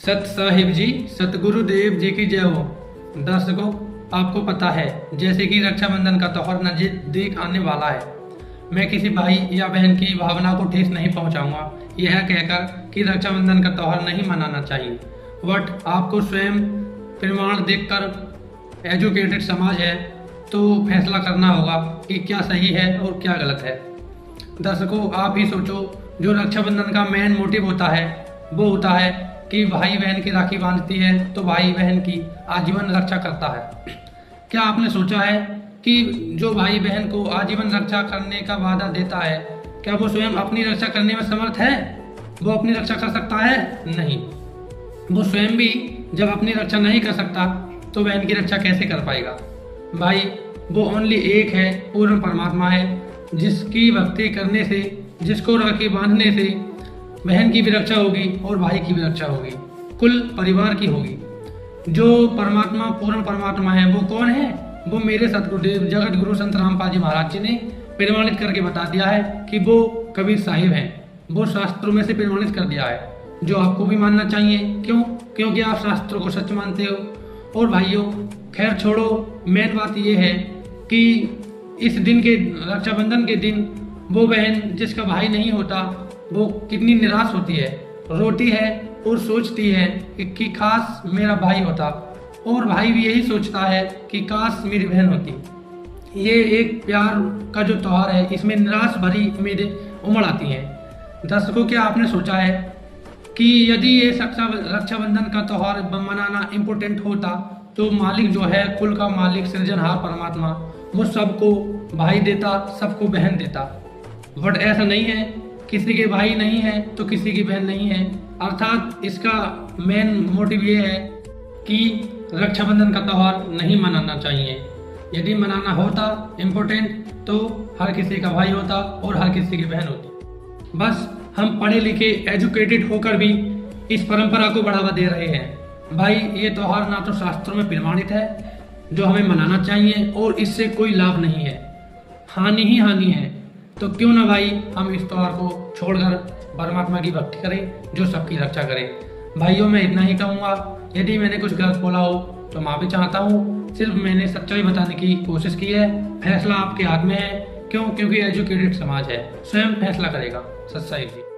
सत साहिब जी, सतगुरुदेव जी की जय हो। दर्शकों, आपको पता है जैसे कि रक्षाबंधन का त्यौहार नजदीक आने वाला है, मैं किसी भाई या बहन की भावना को ठेस नहीं पहुंचाऊंगा यह कहकर कि रक्षाबंधन का त्यौहार नहीं मनाना चाहिए। बट आपको स्वयं प्रमाण देखकर एजुकेटेड समाज है तो फैसला करना होगा कि क्या सही है और क्या गलत है। दर्शकों, आप ही सोचो, जो रक्षाबंधन का मेन मोटिव होता है वो होता है कि भाई बहन की राखी बांधती है तो भाई बहन की आजीवन रक्षा करता है। क्या आपने सोचा है कि जो भाई बहन को आजीवन रक्षा करने का वादा देता है, क्या वो स्वयं अपनी रक्षा करने में समर्थ है? वो अपनी रक्षा कर सकता है? नहीं। वो स्वयं भी जब अपनी रक्षा नहीं कर सकता तो बहन की रक्षा कैसे कर पाएगा? भाई वो ओनली एक है, पूर्ण परमात्मा है, जिसकी भक्ति करने से, जिसको राखी बांधने से बहन की भी रक्षा होगी और भाई की भी रक्षा होगी, कुल परिवार की होगी। जो परमात्मा पूर्ण परमात्मा है वो कौन है? वो मेरे सतगुरुदेव जगत गुरु संत रामपाल जी महाराज जी ने प्रमाणित करके बता दिया है कि वो कबीर साहिब हैं। वो शास्त्रों में से प्रमाणित कर दिया है, जो आपको भी मानना चाहिए। क्यों? क्योंकि आप शास्त्रों को सच मानते हो। और भाइयों, खैर छोड़ो, मेन बात ये है कि इस दिन के, रक्षाबंधन के दिन, वो बहन जिसका भाई नहीं होता वो कितनी निराश होती है, रोती है और सोचती है कि काश मेरा भाई होता, और भाई भी यही सोचता है कि काश मेरी बहन होती। ये एक प्यार का जो त्यौहार है, इसमें निराश भरी उम्मीदें उमड़ आती हैं। दर्शकों, क्या आपने सोचा है कि यदि ये रक्षाबंधन का त्यौहार मनाना इम्पोर्टेंट होता तो मालिक जो है, कुल का मालिक सृजनहार परमात्मा, वो सबको भाई देता, सबको बहन देता। बट ऐसा नहीं है, किसी के भाई नहीं है तो किसी की बहन नहीं है। अर्थात इसका मेन मोटिव ये है कि रक्षाबंधन का त्यौहार नहीं मनाना चाहिए। यदि मनाना होता इम्पोर्टेंट तो हर किसी का भाई होता और हर किसी की बहन होती। बस हम पढ़े लिखे एजुकेटेड होकर भी इस परंपरा को बढ़ावा दे रहे हैं। भाई, ये त्यौहार ना तो शास्त्रों में प्रमाणित है जो हमें मनाना चाहिए, और इससे कोई लाभ नहीं है, हानि ही हानि है। तो क्यों ना भाई हम इस त्यौहार को छोड़कर परमात्मा की भक्ति करें जो सबकी रक्षा करे। भाइयों, मैं इतना ही कहूँगा। यदि मैंने कुछ गलत बोला हो तो माफ़ी चाहता हूँ। सिर्फ मैंने सच्चाई बताने की कोशिश की है। फैसला आपके हाथ में है। क्यों? क्योंकि एजुकेटेड समाज है, स्वयं फैसला करेगा। सच्चाई जी।